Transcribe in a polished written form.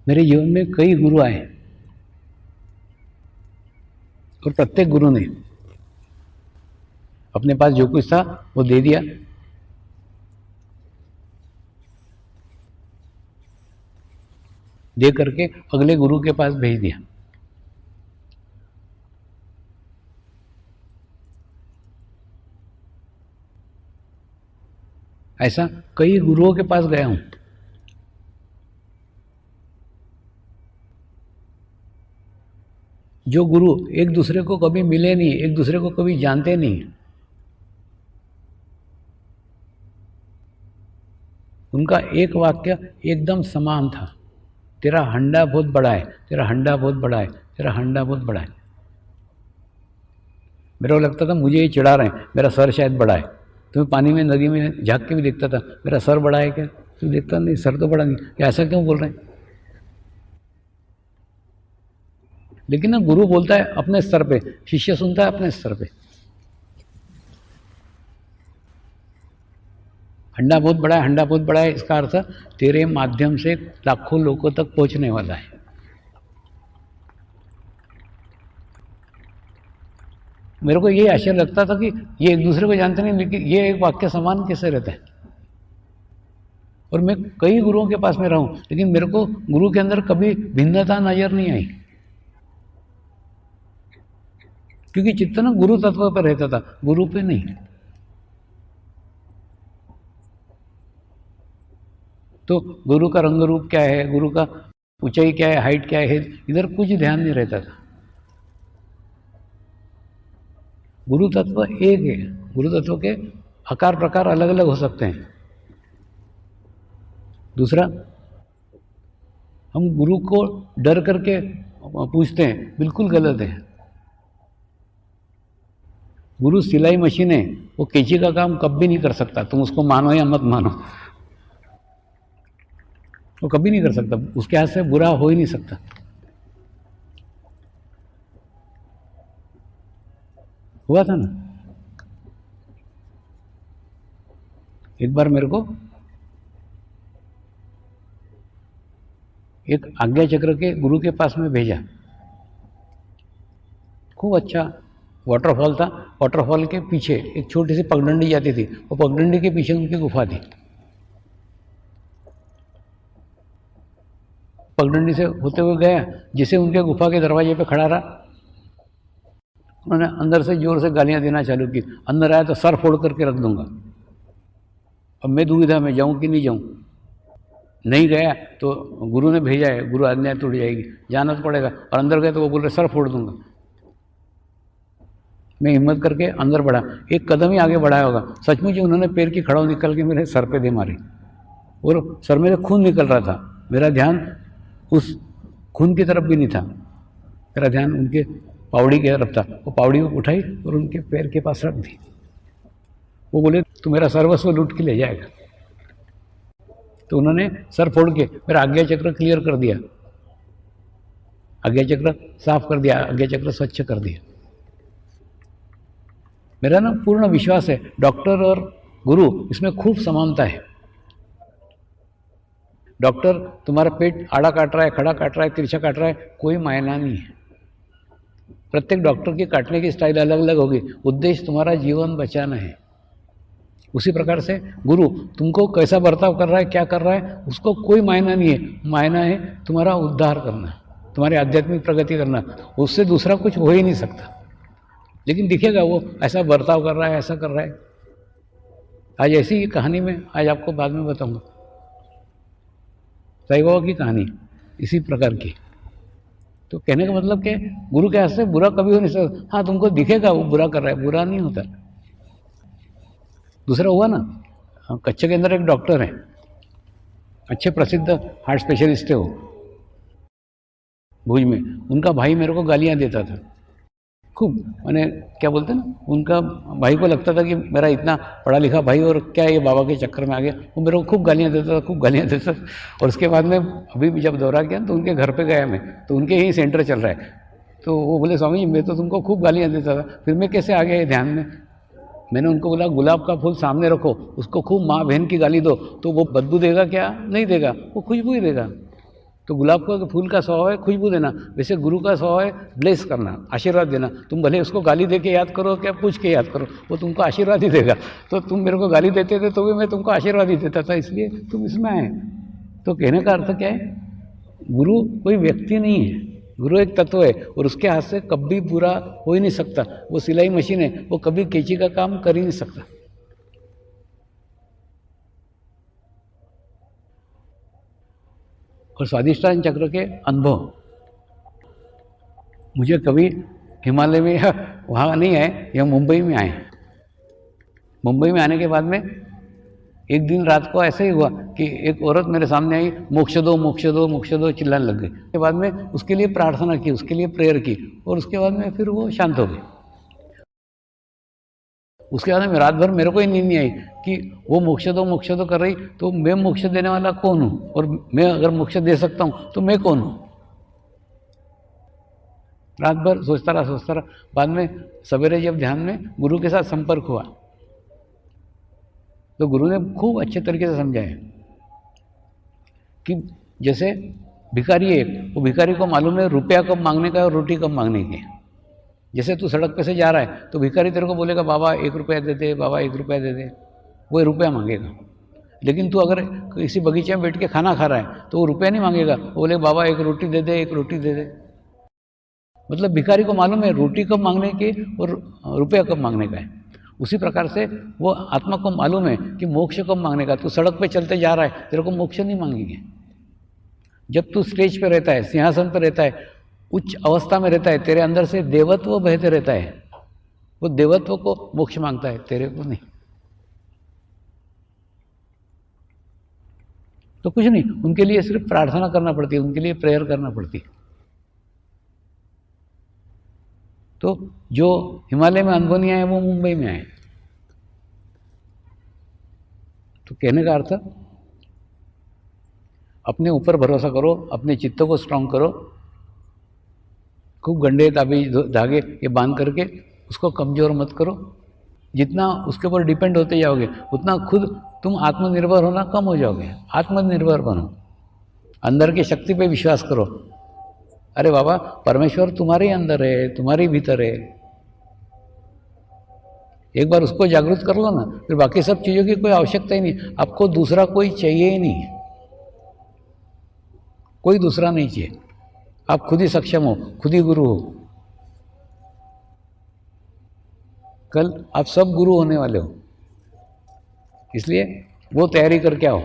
मेरे जीवन में कई गुरु आए और प्रत्येक गुरु ने अपने पास जो कुछ था वो दे दिया। दे करके अगले गुरु के पास भेज दिया। ऐसा कई गुरुओं के पास गया हूं। जो गुरु एक दूसरे को कभी मिले नहीं, एक दूसरे को कभी जानते नहीं, उनका एक वाक्य एकदम समान था, तेरा हंडा बहुत बड़ा है, तेरा हंडा बहुत बड़ा है, तेरा हंडा बहुत बड़ा है। मेरे को लगता था मुझे ये चिढ़ा रहे हैं, मेरा सर शायद बड़ा है। तुम्हें पानी में नदी में झाँक के भी देखता था, मेरा सर बड़ा है क्या? तुम देखता नहीं, सर तो बड़ा नहीं, ऐसा क्यों बोल रहे हैं? लेकिन ना गुरु बोलता है अपने स्तर पे, शिष्य सुनता है अपने स्तर पे। हंडा बहुत बड़ा है, हंडा बहुत बड़ा है, इसका अर्थ तेरे माध्यम से लाखों लोगों तक पहुंचने वाला है। मेरे को ये आश्चर्य लगता था कि ये एक दूसरे को जानते नहीं, लेकिन ये एक वाक्य समान कैसे रहता है। और मैं कई गुरुओं के पास में रहा हूं, लेकिन मेरे को गुरु के अंदर कभी भिन्नता नजर नहीं आई, क्योंकि चित्त ना गुरु तत्व पर रहता था, गुरु पे नहीं। तो गुरु का रंग रूप क्या है, गुरु का ऊंचाई क्या है, हाइट क्या है, इधर कुछ ध्यान नहीं रहता था। गुरु तत्व एक है। गुरु तत्व के आकार प्रकार अलग अलग हो सकते हैं। दूसरा, हम गुरु को डर करके पूछते हैं, बिल्कुल गलत है। गुरु सिलाई मशीन है, वो कैंची का काम कभी नहीं कर सकता, तुम उसको मानो या मत मानो, वो कभी नहीं कर सकता, उसके हाथ से बुरा हो ही नहीं सकता। हुआ था ना, एक बार मेरे को एक आज्ञा चक्र के गुरु के पास में भेजा। खूब अच्छा वाटरफॉल था, वाटरफॉल के पीछे एक छोटी सी पगडंडी जाती थी, वो पगडंडी के पीछे उनकी गुफा थी। पगडंडी से होते हुए गया, जिसे उनके गुफा के दरवाजे पे खड़ा रहा, उन्होंने अंदर से जोर से गालियां देना चालू की। अंदर आया तो सर फोड़ करके रख दूंगा। अब मैं दुविधा में जाऊं कि नहीं जाऊं। नहीं गया तो गुरु ने भेजा है, गुरु आज्ञा टूट जाएगी, जाना तो पड़ेगा। और अंदर गए तो वो बोल रहे सर फोड़ दूंगा। मैं हिम्मत करके अंदर बढ़ा, एक कदम ही आगे बढ़ाया होगा, सचमुच उन्होंने पैर की खड़ाऊ निकल के मेरे सर पे दे मारी और सर में से खून निकल रहा था। मेरा ध्यान उस खून की तरफ भी नहीं था, मेरा ध्यान उनके पावड़ी की तरफ था। वो पावड़ी को उठाई और उनके पैर के पास रख दी। वो बोले तू मेरा सर्वस्व लूट के ले जाएगा। तो उन्होंने सर फोड़ के मेरा आज्ञा चक्र क्लियर कर दिया, आज्ञा चक्र साफ कर दिया, आज्ञा चक्र स्वच्छ कर दिया। मेरा ना पूर्ण विश्वास है डॉक्टर और गुरु इसमें खूब समानता है। डॉक्टर तुम्हारा पेट आड़ा काट रहा है, खड़ा काट रहा है, तिरछा काट रहा है, कोई मायना नहीं है। प्रत्येक डॉक्टर की काटने की स्टाइल अलग अलग होगी, उद्देश्य तुम्हारा जीवन बचाना है। उसी प्रकार से गुरु तुमको कैसा बर्ताव कर रहा है, क्या कर रहा है, उसको कोई मायना नहीं है। मायना है तुम्हारा उद्धार करना, तुम्हारी आध्यात्मिक प्रगति करना, उससे दूसरा कुछ हो ही नहीं सकता। लेकिन दिखेगा वो ऐसा बर्ताव कर रहा है, ऐसा कर रहा है। आज ऐसी ही कहानी में आज आपको बाद में बताऊंगा, साईं बाबा की कहानी इसी प्रकार की। तो कहने का मतलब कि गुरु के हाथ से बुरा कभी हो नहीं सकता। हाँ, तुमको दिखेगा वो बुरा कर रहा है, बुरा नहीं होता। दूसरा हुआ ना, कच्छ के अंदर एक डॉक्टर है, अच्छे प्रसिद्ध हार्ट स्पेशलिस्ट है वो, भुज में। उनका भाई मेरे को गालियां देता था खूब, मैंने क्या बोलते ना, उनका भाई को लगता था कि मेरा इतना पढ़ा लिखा भाई और क्या ये बाबा के चक्कर में आ गया। वो मेरे को खूब गालियां देता था, खूब गालियां देता था। और उसके बाद में अभी भी जब दौरा किया तो उनके घर पे गया मैं, तो उनके ही सेंटर चल रहा है। तो वो बोले स्वामी जी मैं तो तुमको खूब गालियाँ देता था, फिर मैं कैसे आ गया ये ध्यान में। मैंने उनको बोला गुलाब का फूल सामने रखो, उसको खूब माँ बहन की गाली दो, तो वो बदबू देगा क्या? नहीं देगा, वो खुशबू ही देगा। तो गुलाब का फूल का स्वभाव है खुशबू देना, वैसे गुरु का स्वभाव है ब्लेस करना, आशीर्वाद देना। तुम भले उसको गाली दे के याद करो क्या पूछ के याद करो, वो तुमको आशीर्वाद ही देगा। तो तुम मेरे को गाली देते थे तो भी मैं तुमको आशीर्वाद ही देता था, इसलिए तुम इसमें आए। तो कहने का अर्थ क्या है, गुरु कोई व्यक्ति नहीं है, गुरु एक तत्व है और उसके हाथ से कभी बुरा हो ही नहीं सकता। वो सिलाई मशीन है, वो कभी कैंची का काम कर ही नहीं सकता। और स्वादिष्टान चक्र के अनुभव मुझे कभी हिमालय में या वहाँ नहीं आए, या मुंबई में आए। मुंबई में आने के बाद में एक दिन रात को ऐसे ही हुआ कि एक औरत मेरे सामने आई, मोक्ष दो मोक्ष दो मोक्ष दो चिल्लाने लग गई। उसके बाद में उसके लिए प्रार्थना की, उसके लिए प्रेयर की, और उसके बाद में फिर वो शांत हो गई। उसके बाद में रात भर मेरे को ही नींद नहीं आई कि वो मोक्ष दो कर रही, तो मैं मोक्ष देने वाला कौन हूँ, और मैं अगर मोक्ष दे सकता हूँ तो मैं कौन हूँ। रात भर सोचता रहा। बाद में सवेरे जब ध्यान में गुरु के साथ संपर्क हुआ तो गुरु ने खूब अच्छे तरीके से समझाया कि जैसे भिखारी है, वो भिखारी को मालूम है रुपया कब मांगने का है और रोटी कब मांगने की है। जैसे तू सड़क पे से जा रहा है तो भिखारी तेरे को बोलेगा बाबा 1 रुपया दे दे, बाबा 1 रुपया दे दे, वो रुपया मांगेगा। लेकिन तू अगर किसी बगीचे में बैठ के खाना खा रहा है तो वो रुपया नहीं मांगेगा, वो बोले बाबा 1 रोटी दे दे, 1 रोटी दे दे। मतलब भिखारी को मालूम है रोटी कब मांगने की और रुपया कब मांगने का है। उसी प्रकार से वो आत्मा को मालूम है कि मोक्ष कब मांगने का। तू सड़क पे चलते जा रहा है, तेरे को मोक्ष नहीं मांगेंगे। जब तू स्टेज पे रहता है, सिंहासन पे रहता है, उच्च अवस्था में रहता है, तेरे अंदर से देवत्व बहते रहता है, वो देवत्व को मोक्ष मांगता है, तेरे को नहीं। तो कुछ नहीं, उनके लिए सिर्फ प्रार्थना करना पड़ती है, उनके लिए प्रेयर करना पड़ती है। तो जो हिमालय में अनुभव नहीं आए वो मुंबई में आए। तो कहने का अर्थ, अपने ऊपर भरोसा करो, अपने चित्त को स्ट्रांग करो, खूब गंडे धागे ये बांध करके उसको कमजोर मत करो। जितना उसके ऊपर डिपेंड होते जाओगे उतना खुद तुम आत्मनिर्भर होना कम हो जाओगे। आत्मनिर्भर बनो, अंदर की शक्ति पे विश्वास करो। अरे बाबा, परमेश्वर तुम्हारे अंदर है, तुम्हारे भीतर है। एक बार उसको जागृत कर लो ना, फिर बाकी सब चीज़ों की कोई आवश्यकता ही नहीं। आपको दूसरा कोई चाहिए ही नहीं, कोई दूसरा नहीं चाहिए। आप खुद ही सक्षम हो, खुद ही गुरु हो। कल आप सब गुरु होने वाले हो, इसलिए वो तैयारी करके आओ।